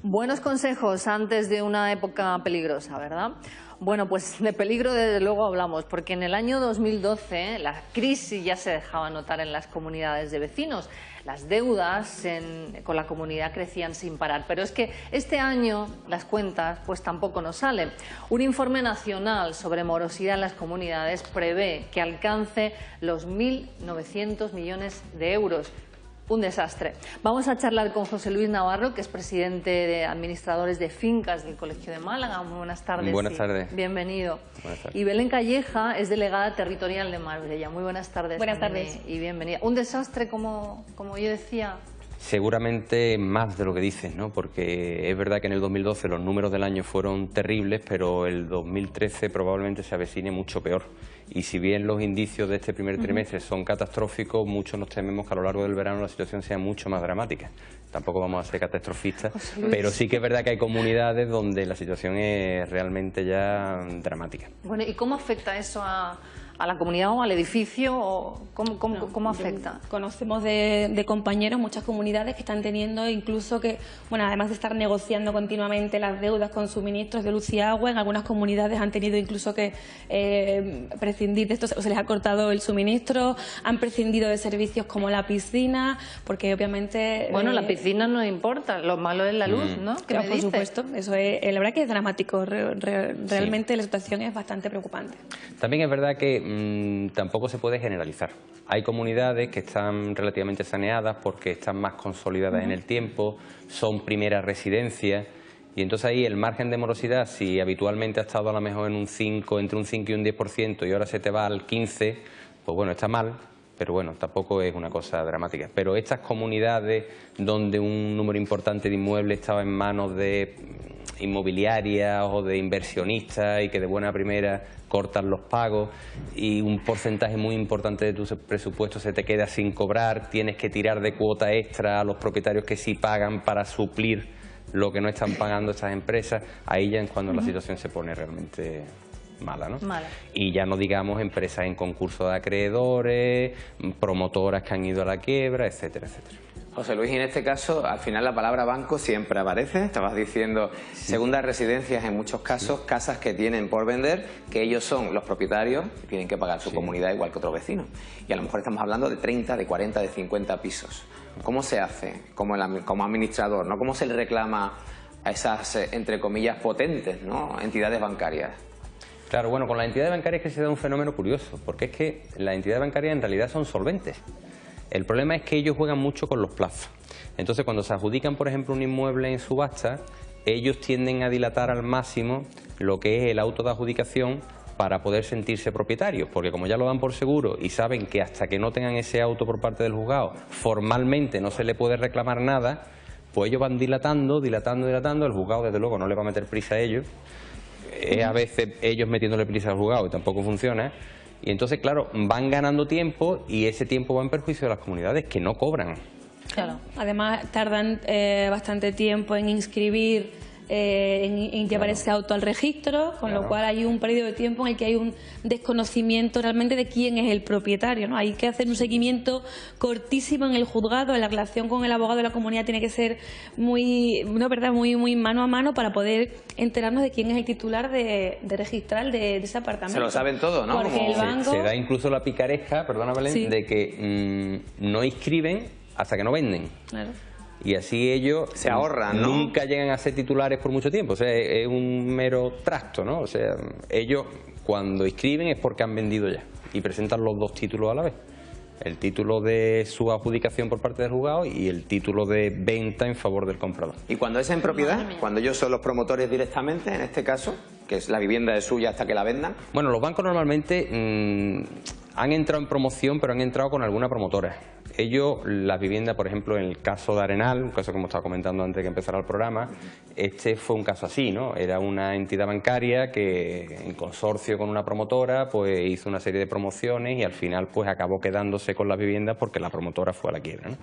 Buenos consejos antes de una época peligrosa, ¿verdad? Bueno, pues de peligro desde luego hablamos, porque en el año 2012 la crisis ya se dejaba notar en las comunidades de vecinos. Las deudas con la comunidad crecían sin parar, pero es que este año las cuentas pues tampoco nos salen. Un informe nacional sobre morosidad en las comunidades prevé que alcance los 1.900 millones de euros. Un desastre. Vamos a charlar con José Luis Navarro, que es presidente de administradores de fincas del Colegio de Málaga. Muy buenas tardes. Buenas tardes. Bienvenido. Buenas tardes. Y Belén Calleja es delegada territorial de Marbella. Muy buenas tardes. Buenas tardes. Y bienvenida. Un desastre, como yo decía. Seguramente más de lo que dices, ¿no? Porque es verdad que en el 2012 los números del año fueron terribles, pero el 2013 probablemente se avecine mucho peor. Y si bien los indicios de este primer trimestre son catastróficos, muchos nos tememos que a lo largo del verano la situación sea mucho más dramática. Tampoco vamos a ser catastrofistas, pero sí que es verdad que hay comunidades donde la situación es realmente ya dramática. Bueno, ¿y cómo afecta eso a la comunidad o al edificio? ¿O cómo afecta? Conocemos de compañeros muchas comunidades que están teniendo incluso que, bueno, además de estar negociando continuamente las deudas con suministros de luz y agua, en algunas comunidades han tenido incluso que prescindir de esto, o se les ha cortado el suministro, han prescindido de servicios como la piscina, porque obviamente... Bueno, la piscina no importa, lo malo es la luz, ¿no? Claro, por supuesto, eso es, la verdad que es dramático, realmente la situación es bastante preocupante. También es verdad que tampoco se puede generalizar. Hay comunidades que están relativamente saneadas porque están más consolidadas en el tiempo, son primeras residencias, y entonces ahí el margen de morosidad, si habitualmente ha estado a lo mejor en un 5, entre un 5 y un 10%, y ahora se te va al 15%, pues bueno, está mal, pero bueno, tampoco es una cosa dramática. Pero estas comunidades donde un número importante de inmuebles estaba en manos de inmobiliarias o de inversionistas y que de buena primera cortan los pagos y un porcentaje muy importante de tu presupuesto se te queda sin cobrar, tienes que tirar de cuota extra a los propietarios que sí pagan para suplir lo que no están pagando estas empresas, ahí ya es cuando la situación se pone realmente mala, ¿no? Mala. Y ya no digamos empresas en concurso de acreedores, promotoras que han ido a la quiebra, etcétera, etcétera. José Luis, en este caso, al final la palabra banco siempre aparece. Estabas diciendo segundas residencias en muchos casos, casas que tienen por vender, que ellos son los propietarios y tienen que pagar su comunidad igual que otros vecinos. Y a lo mejor estamos hablando de 30, de 40, de 50 pisos. ¿Cómo se hace como administrador, ¿no? ¿Cómo se le reclama a esas, entre comillas, potentes, ¿no?, entidades bancarias? Claro, bueno, con las entidades bancarias es que se da un fenómeno curioso, porque es que las entidades bancarias en realidad son solventes. El problema es que ellos juegan mucho con los plazos. Entonces, cuando se adjudican, por ejemplo, un inmueble en subasta, ellos tienden a dilatar al máximo lo que es el auto de adjudicación para poder sentirse propietarios, porque como ya lo dan por seguro y saben que hasta que no tengan ese auto por parte del juzgado, formalmente no se le puede reclamar nada, pues ellos van dilatando, el juzgado desde luego no le va a meter prisa a ellos, a veces ellos metiéndole prisa al juzgado y tampoco funciona. Y entonces, claro, van ganando tiempo y ese tiempo va en perjuicio de las comunidades que no cobran. Claro. Además, tardan bastante tiempo en inscribir, en llevar ese auto al registro, con lo cual hay un periodo de tiempo en el que hay un desconocimiento realmente de quién es el propietario, ¿no? Hay que hacer un seguimiento cortísimo en el juzgado, la relación con el abogado de la comunidad tiene que ser muy mano a mano para poder enterarnos de quién es el titular de registrar de ese apartamento. Se lo saben todo, ¿no? Porque el banco... Se da incluso la picaresca, perdona Belén, de que no inscriben hasta que no venden. Claro. Y así ellos se ahorran, ¿no? Nunca llegan a ser titulares por mucho tiempo, o sea, es un mero trasto, ¿no? O sea, ellos cuando inscriben es porque han vendido ya y presentan los dos títulos a la vez. El título de su adjudicación por parte del juzgado y el título de venta en favor del comprador. ¿Y cuando es en propiedad? Cuando ellos son los promotores directamente, en este caso, que es la vivienda es suya hasta que la vendan. Bueno, los bancos normalmente han entrado en promoción, pero han entrado con alguna promotora. Ellos, las viviendas, por ejemplo, en el caso de Arenal, un caso que hemos estado comentando antes de que empezara el programa, este fue un caso así, ¿no? Era una entidad bancaria que, en consorcio con una promotora, pues hizo una serie de promociones y al final pues acabó quedándose con las viviendas porque la promotora fue a la quiebra, ¿no?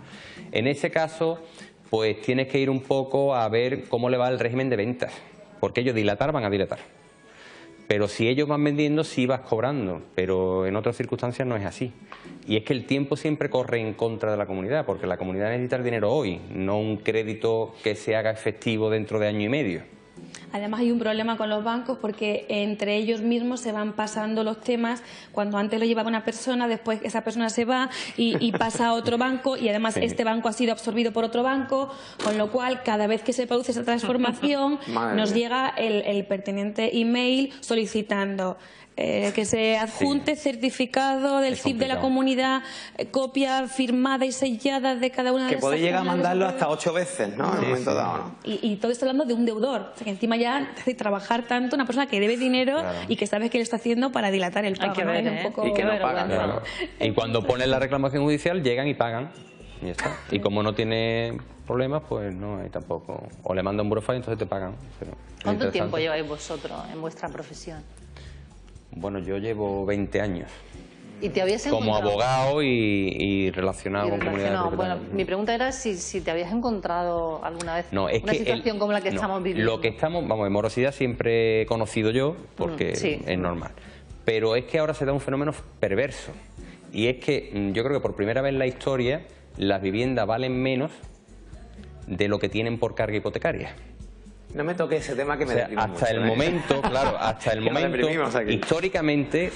En ese caso, pues tienes que ir un poco a ver cómo le va el régimen de ventas, porque ellos dilatar van a dilatar. Pero si ellos van vendiendo, sí vas cobrando, pero en otras circunstancias no es así. Y es que el tiempo siempre corre en contra de la comunidad, porque la comunidad necesita el dinero hoy, no un crédito que se haga efectivo dentro de año y medio. Además hay un problema con los bancos porque entre ellos mismos se van pasando los temas. Cuando antes lo llevaba una persona, después esa persona se va y pasa a otro banco, y además este banco ha sido absorbido por otro banco, con lo cual cada vez que se produce esa transformación nos llega el pertinente email solicitando que se adjunte certificado del CIF de la comunidad, copia firmada y sellada de cada una de las... Que puede llegar a mandarlo hasta 8 veces, ¿no? En un momento dado, ¿no? Y todo esto hablando de un deudor. O sea, que encima ya hace trabajar tanto una persona que debe dinero y que sabes que lo está haciendo para dilatar el pago. Hay que ver, ¿no? Un poco... Y que no pagan. Claro. Y cuando ponen la reclamación judicial, llegan y pagan. Y ya está. Y como no tiene problemas, pues no hay tampoco... O le mandan un burofax y entonces te pagan. Pero ¿Cuánto tiempo lleváis vosotros en vuestra profesión? Bueno, yo llevo 20 años. ¿Y te habías encontrado? Como abogado y relacionado con comunidades propietarias. Bueno, mi pregunta era si te habías encontrado alguna vez una situación como la que estamos viviendo. Lo que estamos, vamos, en morosidad siempre he conocido yo, porque es normal. Pero es que ahora se da un fenómeno perverso. Y es que yo creo que por primera vez en la historia las viviendas valen menos de lo que tienen por carga hipotecaria. No me toque ese tema que me deprime hasta mucho, el momento, claro, hasta el momento, históricamente,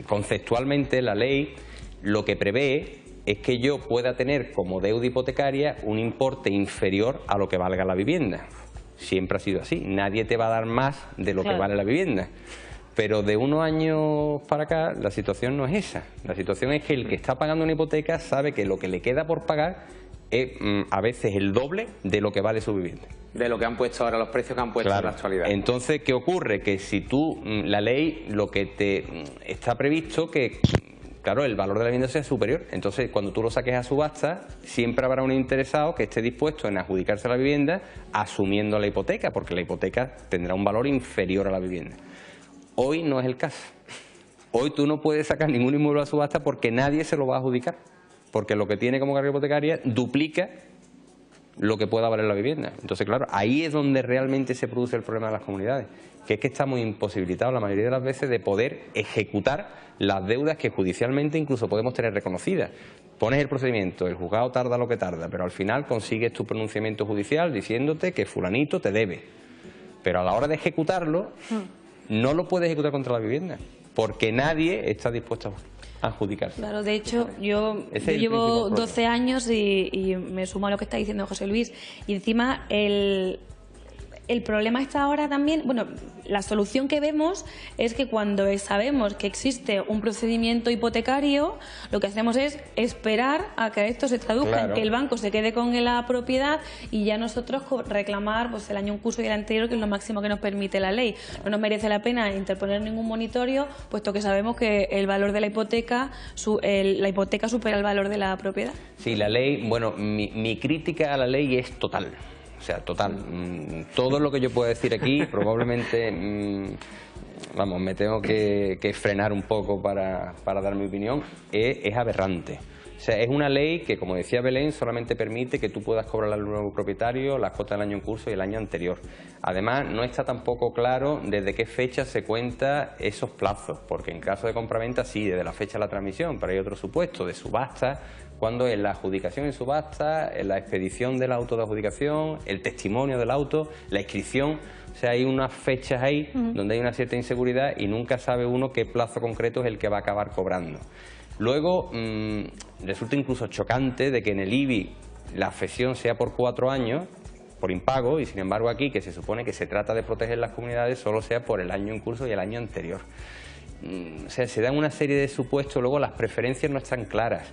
conceptualmente, la ley lo que prevé es que yo pueda tener como deuda hipotecaria un importe inferior a lo que valga la vivienda. Siempre ha sido así, nadie te va a dar más de lo que vale la vivienda. Pero de unos años para acá la situación no es esa. La situación es que el que está pagando una hipoteca sabe que lo que le queda por pagar es a veces el doble de lo que vale su vivienda. De lo que han puesto ahora, los precios que han puesto en la actualidad. Entonces, ¿qué ocurre? Que si tú, la ley, lo que te está previsto que, claro, el valor de la vivienda sea superior. Entonces, cuando tú lo saques a subasta, siempre habrá un interesado que esté dispuesto en adjudicarse la vivienda asumiendo la hipoteca, porque la hipoteca tendrá un valor inferior a la vivienda. Hoy no es el caso. Hoy tú no puedes sacar ningún inmueble a subasta porque nadie se lo va a adjudicar. Porque lo que tiene como carga hipotecaria duplica lo que pueda valer la vivienda. Entonces, claro, ahí es donde realmente se produce el problema de las comunidades, que es que estamos imposibilitados la mayoría de las veces de poder ejecutar las deudas que judicialmente incluso podemos tener reconocidas. Pones el procedimiento, el juzgado tarda lo que tarda, pero al final consigues tu pronunciamiento judicial diciéndote que fulanito te debe. Pero a la hora de ejecutarlo, no lo puedes ejecutar contra la vivienda, porque nadie está dispuesto a adjudicarse. Claro, de hecho, yo llevo 12 años y me sumo a lo que está diciendo José Luis. Y encima el problema está ahora también, bueno, la solución que vemos es que cuando sabemos que existe un procedimiento hipotecario, lo que hacemos es esperar a que esto se traduzca en que el banco se quede con la propiedad y ya nosotros la pues el año en curso y el anterior, que es lo máximo que nos permite la ley. No nos merece la pena interponer ningún monitorio, puesto que sabemos que el valor de la hipoteca supera el valor de la propiedad. Sí, la ley, bueno, mi crítica a la ley es total. O sea, total. Todo lo que yo pueda decir aquí probablemente, vamos, me tengo que frenar un poco para dar mi opinión, es aberrante. O sea, es una ley que, como decía Belén, solamente permite que tú puedas cobrar al nuevo propietario las cuotas del año en curso y el año anterior. Además, no está tampoco claro desde qué fecha se cuenta esos plazos, porque en caso de compraventa sí, desde la fecha de la transmisión, pero hay otro supuesto de subasta, cuando en la adjudicación en subasta, en la expedición del auto de adjudicación, el testimonio del auto, la inscripción. O sea, hay unas fechas ahí donde hay una cierta inseguridad y nunca sabe uno qué plazo concreto es el que va a acabar cobrando. Luego, resulta incluso chocante de que en el IBI la afección sea por 4 años, por impago, y sin embargo aquí, que se supone que se trata de proteger las comunidades, solo sea por el año en curso y el año anterior. O sea, se dan una serie de supuestos, luego las preferencias no están claras.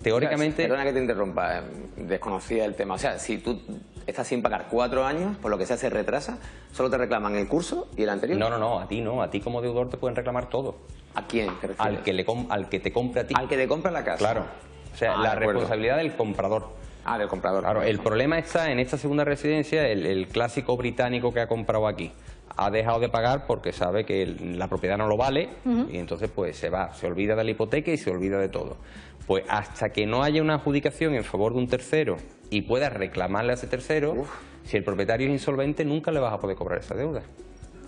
Teóricamente... Perdona que te interrumpa, desconocía el tema. O sea, si tú estás sin pagar 4 años, por lo que sea se retrasa, ¿solo te reclaman el curso y el anterior? No, a ti no. A ti como deudor te pueden reclamar todo. ¿A quién te refieres? Al que te compre a ti. Al que te compra la casa. Claro. O sea, la responsabilidad del comprador. Ah, del comprador. Claro, el problema está en esta segunda residencia, el clásico británico que ha comprado aquí. Ha dejado de pagar porque sabe que la propiedad no lo vale y entonces pues se olvida de la hipoteca y se olvida de todo. Pues hasta que no haya una adjudicación en favor de un tercero y pueda reclamarle a ese tercero, si el propietario es insolvente nunca le vas a poder cobrar esa deuda.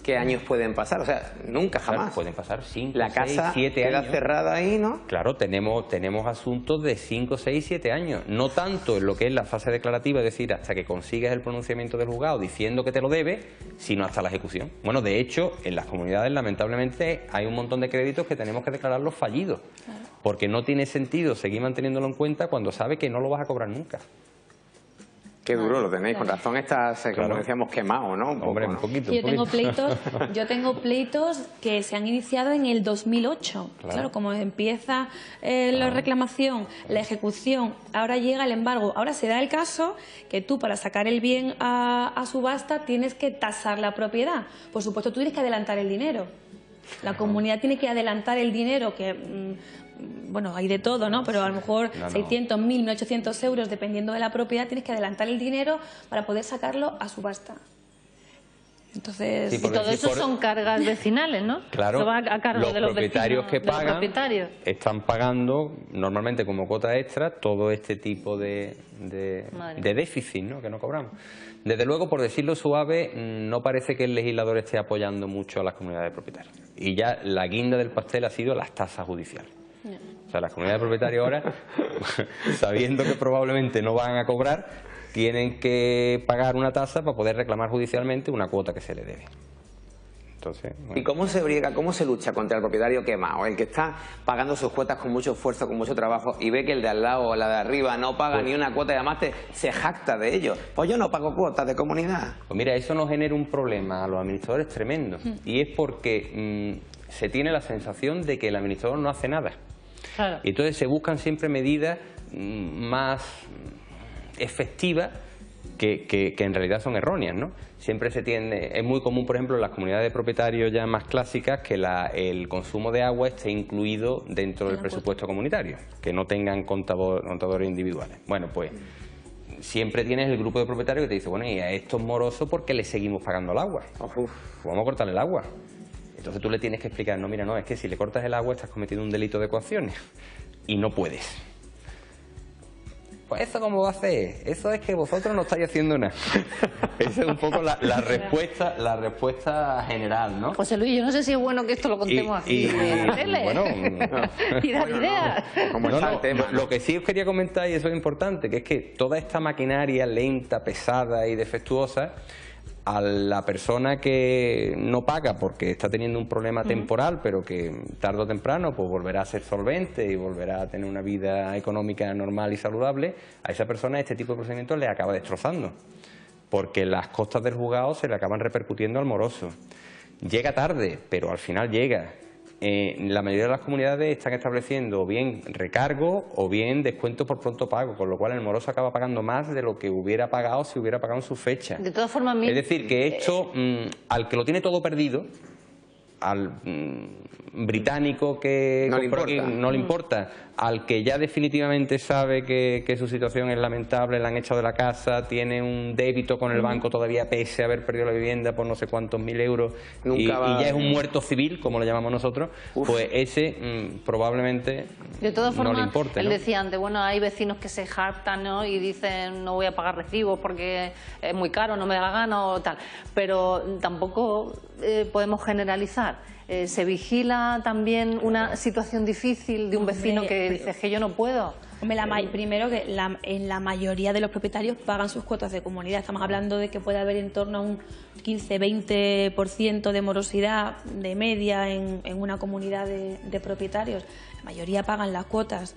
¿Qué años pueden pasar? O sea, nunca, jamás. Claro, pueden pasar 5, La 6, casa 7 queda años. cerrada ahí, ¿no? Claro, tenemos asuntos de 5, 6, 7 años. No tanto en lo que es la fase declarativa, es decir, hasta que consigas el pronunciamiento del juzgado diciendo que te lo debe, sino hasta la ejecución. Bueno, de hecho, en las comunidades, lamentablemente, hay un montón de créditos que tenemos que declararlos fallidos. Claro. Porque no tiene sentido seguir manteniéndolo en cuenta cuando sabes que no lo vas a cobrar nunca. Qué duro lo tenéis, con razón estás, como decíamos, quemado, ¿no? Hombre, un poquito. Yo tengo pleitos que se han iniciado en el 2008. Claro, como empieza la reclamación, la ejecución, ahora llega el embargo. Ahora se da el caso que tú, para sacar el bien a subasta, tienes que tasar la propiedad. Por supuesto, tú tienes que adelantar el dinero. La comunidad tiene que adelantar el dinero que... bueno, hay de todo, ¿no? Pero a lo mejor 600, 1.000, 1.800 euros, dependiendo de la propiedad, tienes que adelantar el dinero para poder sacarlo a subasta. Entonces, y todo eso son cargas vecinales, ¿no? Claro, eso va a cargo de los propietarios vecinos, que pagan, propietarios. Están pagando normalmente como cuota extra todo este tipo de déficit, ¿no?, que no cobramos. Desde luego, por decirlo suave, no parece que el legislador esté apoyando mucho a las comunidades de propietarios. Y ya la guinda del pastel ha sido las tasas judiciales. O sea, las comunidades de propietarios ahora, sabiendo que probablemente no van a cobrar, tienen que pagar una tasa para poder reclamar judicialmente una cuota que se le debe. Entonces, bueno. ¿Y cómo se briega, cómo se lucha contra el propietario quemado? El que está pagando sus cuotas con mucho esfuerzo, con mucho trabajo, y ve que el de al lado o la de arriba no paga ni una cuota y además se jacta de ello. Pues yo no pago cuotas de comunidad. Pues mira, eso nos genera un problema a los administradores tremendo. Y es porque se tiene la sensación de que el administrador no hace nada. Claro. Y entonces se buscan siempre medidas más efectivas que en realidad son erróneas, ¿no? Siempre se tiende, es muy común, por ejemplo, en las comunidades de propietarios ya más clásicas, que el consumo de agua esté incluido dentro del presupuesto comunitario, que no tengan contadores individuales. Bueno, pues siempre tienes el grupo de propietarios que te dice, bueno, y a estos morosos, ¿por qué le seguimos pagando el agua? Pues vamos a cortarle el agua. Entonces tú le tienes que explicar, no, mira, no, es que si le cortas el agua estás cometiendo un delito de coacciones y no puedes. Pues eso, ¿cómo va a hacer? Eso es que vosotros no estáis haciendo nada. Esa es un poco la respuesta general, ¿no? José Luis, yo no sé si es bueno que esto lo contemos aquí en la tele. Bueno, y dar ideas. Lo que sí os quería comentar, y eso es importante, que es que toda esta maquinaria lenta, pesada y defectuosa, a la persona que no paga porque está teniendo un problema temporal, pero que tarde o temprano pues volverá a ser solvente y volverá a tener una vida económica normal y saludable, a esa persona este tipo de procedimientos le acaba destrozando, porque las costas del juzgado se le acaban repercutiendo al moroso. Llega tarde, pero al final llega. La mayoría de las comunidades están estableciendo o bien recargo o bien descuento por pronto pago, con lo cual el moroso acaba pagando más de lo que hubiera pagado si hubiera pagado en su fecha. De todas formas, es decir, que esto, al que lo tiene todo perdido, al británico que no le importa, al que ya definitivamente sabe que su situación es lamentable, le han echado de la casa, tiene un débito con el banco todavía pese a haber perdido la vivienda por no sé cuántos mil euros y ya es un muerto civil, como lo llamamos nosotros, pues ese probablemente de todas formas, no le importe, él ¿no? decía antes, bueno, hay vecinos que se jactan, ¿no?, y dicen no voy a pagar recibos porque es muy caro, no me da la gana o tal, pero tampoco podemos generalizar. ¿Se vigila también una situación difícil de un vecino que dice que yo no puedo? Hombre, primero que en la mayoría de los propietarios pagan sus cuotas de comunidad. Estamos hablando de que puede haber en torno a un 15-20% de morosidad de media en una comunidad de propietarios. La mayoría pagan las cuotas.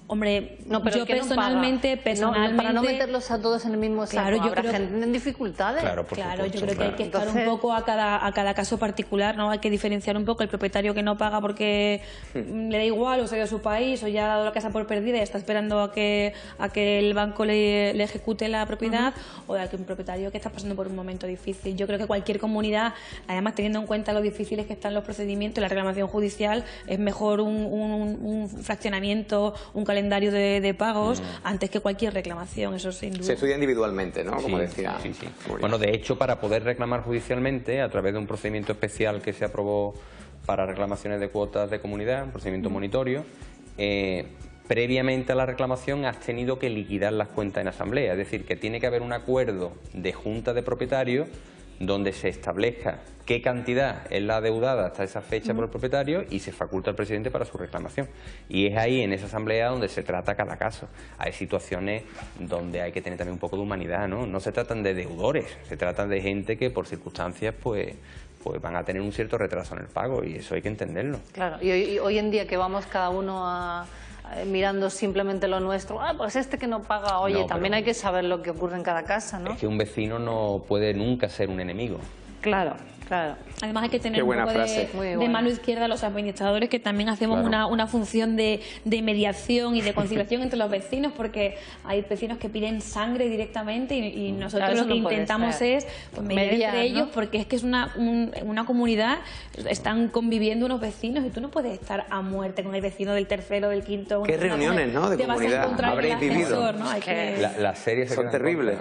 Hombre, no, pero yo personalmente... para no meterlos a todos en el mismo saco, claro, habrá gente en dificultades. Claro, yo creo que hay que estar un poco a cada caso particular, ¿no? Hay que diferenciar un poco el propietario que no paga porque le da igual o se ha ido a su país o ya ha dado la casa por perdida y está esperando a que el banco le ejecute la propiedad, o de un propietario que está pasando por un momento difícil. Yo creo que cualquier comunidad, además teniendo en cuenta lo difíciles que están los procedimientos, la reclamación judicial, es mejor un fraccionamiento, un calendario de pagos antes que cualquier reclamación, eso sin duda. Se estudia individualmente, ¿no? Como sí, decía. Sí. Bueno, de hecho, para poder reclamar judicialmente, a través de un procedimiento especial que se aprobó para reclamaciones de cuotas de comunidad, un procedimiento monitorio, previamente a la reclamación has tenido que liquidar las cuentas en asamblea, es decir, que tiene que haber un acuerdo de junta de propietarios donde se establezca qué cantidad es la adeudada hasta esa fecha por el propietario y se faculta al presidente para su reclamación. Y es ahí, en esa asamblea, donde se trata cada caso. Hay situaciones donde hay que tener también un poco de humanidad, ¿no? No se tratan de deudores, se tratan de gente que por circunstancias pues van a tener un cierto retraso en el pago, y eso hay que entenderlo. Claro, y hoy en día que vamos cada uno mirando simplemente lo nuestro, pues este que no paga, oye, no, también hay que saber lo que ocurre en cada casa, ¿no? Es que un vecino no puede nunca ser un enemigo. Claro, claro. Además hay que tener un poco de mano izquierda a los administradores, que también hacemos una función de mediación y de conciliación entre los vecinos, porque hay vecinos que piden sangre directamente y nosotros lo que intentamos es mediar entre ellos, ¿no? Porque es que es una comunidad, están conviviendo unos vecinos y tú no puedes estar a muerte con el vecino del tercero, del quinto. ¿Qué reuniones, no? De comunidad habréis vivido? ¿No? Las series son terribles.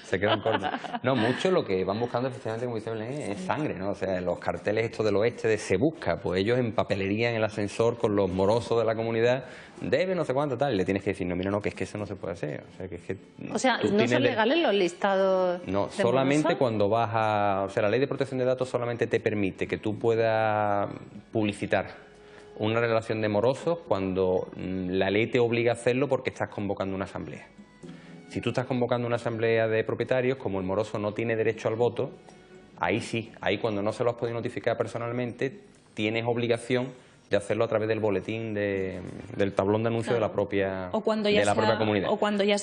Se quedan cortas. No, mucho lo que van buscando, efectivamente, como dice Belén, es sangre, ¿no? O sea, los carteles estos del oeste de Se Busca, pues ellos en papelería en el ascensor con los morosos de la comunidad, debe no sé cuánto tal, y le tienes que decir, no, mira, no, que es que eso no se puede hacer. O sea, ¿no son legales los listados? No, solamente cuando vas a... O sea, la ley de protección de datos solamente te permite que tú puedas publicitar una relación de morosos cuando la ley te obliga a hacerlo porque estás convocando una asamblea. Si tú estás convocando una asamblea de propietarios, como el moroso no tiene derecho al voto, ahí sí, ahí cuando no se lo has podido notificar personalmente, tienes obligación de hacerlo a través del boletín del tablón de anuncio de la propia comunidad. O cuando ya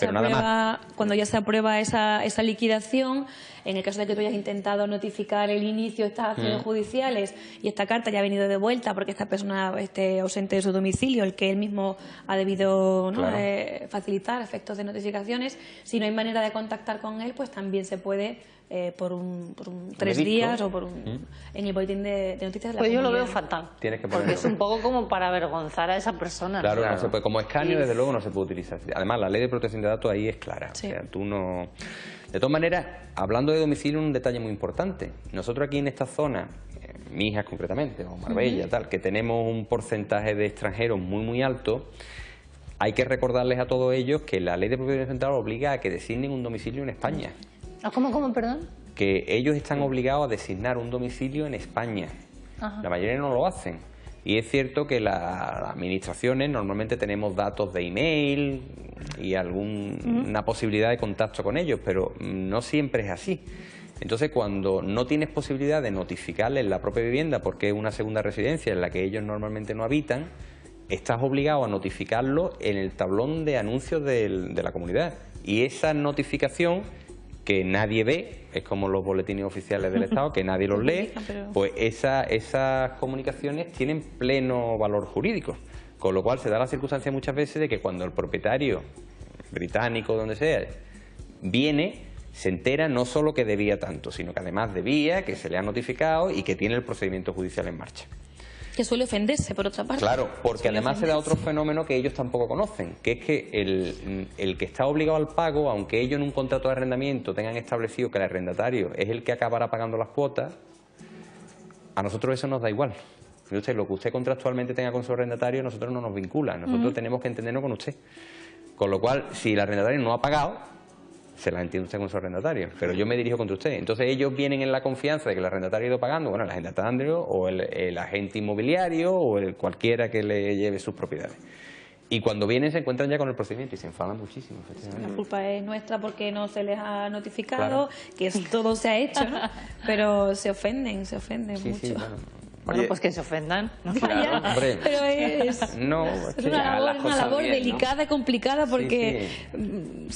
se aprueba esa liquidación, en el caso de que tú hayas intentado notificar el inicio de estas acciones judiciales y esta carta ya ha venido de vuelta porque esta persona esté ausente de su domicilio, el que él mismo ha debido facilitar efectos de notificaciones, si no hay manera de contactar con él, pues también se puede por 3 días o en el boletín de noticias de la Pues comunidad. yo lo veo fatal, porque es un poco como para avergonzar a esa persona. Claro, ¿no? No se puede, como escaneo desde luego no se puede utilizar. Además la ley de protección de datos ahí es clara, o sea, tú no... De todas maneras, hablando de domicilio, un detalle muy importante. Nosotros aquí en esta zona, Mijas concretamente, o Marbella, tal, que tenemos un porcentaje de extranjeros muy alto, hay que recordarles a todos ellos que la ley de protección central obliga a que designen un domicilio en España. ¿Cómo, perdón? Que ellos están obligados a designar un domicilio en España. La mayoría no lo hacen. Y es cierto que las administraciones normalmente tenemos datos de email y alguna posibilidad de contacto con ellos, pero no siempre es así. Entonces, cuando no tienes posibilidad de notificarles la propia vivienda porque es una segunda residencia en la que ellos normalmente no habitan, estás obligado a notificarlo en el tablón de anuncios de la comunidad. Y esa notificación, que nadie ve, es como los boletines oficiales del Estado, que nadie los lee, pues esas comunicaciones tienen pleno valor jurídico. Con lo cual se da la circunstancia muchas veces de que cuando el propietario británico, donde sea, viene, se entera no solo que debía tanto, sino que además debía, que se le ha notificado y que tiene el procedimiento judicial en marcha. Que suele ofenderse, por otra parte. Claro, porque además se da otro fenómeno que ellos tampoco conocen, que es que el que está obligado al pago, aunque ellos en un contrato de arrendamiento tengan establecido que el arrendatario es el que acabará pagando las cuotas, a nosotros eso nos da igual. Usted, lo que usted contractualmente tenga con su arrendatario, a nosotros no nos vincula, nosotros tenemos que entendernos con usted. Con lo cual, si el arrendatario no ha pagado, se la entiende usted con su arrendatario, pero yo me dirijo contra usted. Entonces ellos vienen en la confianza de que el arrendatario ha ido pagando, bueno, el arrendatario o el agente inmobiliario o cualquiera que le lleve sus propiedades. Y cuando vienen se encuentran ya con el procedimiento y se enfadan muchísimo. La culpa es nuestra porque no se les ha notificado, que todo se ha hecho, ¿no? Pero se ofenden mucho. Sí, Bueno, pues que se ofendan. ¿No? Claro, pero es una labor delicada y complicada porque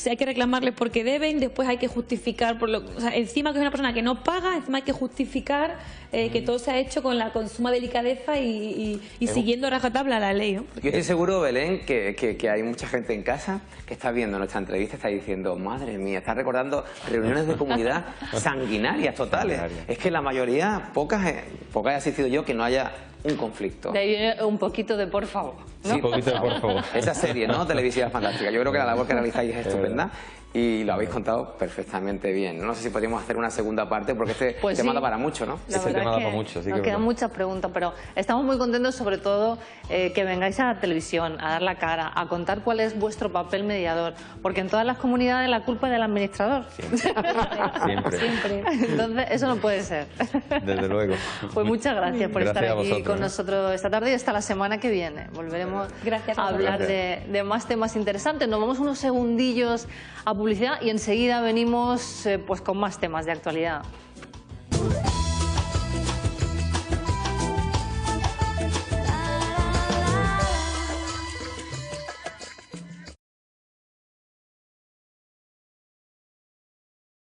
hay que reclamarles porque deben, después hay que justificar, o sea, encima que es una persona que no paga, encima hay que justificar que todo se ha hecho con suma delicadeza y siguiendo a rajatabla la ley, ¿no? Yo estoy seguro, Belén, que hay mucha gente en casa que está viendo nuestra entrevista y está diciendo, madre mía, está recordando reuniones de comunidad sanguinarias totales. Es que la mayoría, pocas he asistido yo que no haya un conflicto. De ahí viene un poquito de por favor, ¿no? Sí, un poquito de por favor. Esa serie, ¿no? Televisiva fantástica. Yo creo que la labor que realizáis es estupenda y lo habéis contado perfectamente bien. No sé si podríamos hacer una segunda parte porque este tema da para mucho, ¿no? La verdad es que nos quedan muchas preguntas, pero estamos muy contentos sobre todo que vengáis a la televisión, a dar la cara, a contar cuál es vuestro papel mediador, porque en todas las comunidades la culpa es del administrador. Siempre. Entonces, eso no puede ser. Desde luego. Pues muchas gracias por estar aquí vosotros, con nosotros esta tarde y hasta la semana que viene. Volveremos a hablar de más temas interesantes. Nos vamos unos segundillos a publicidad y enseguida venimos pues con más temas de actualidad.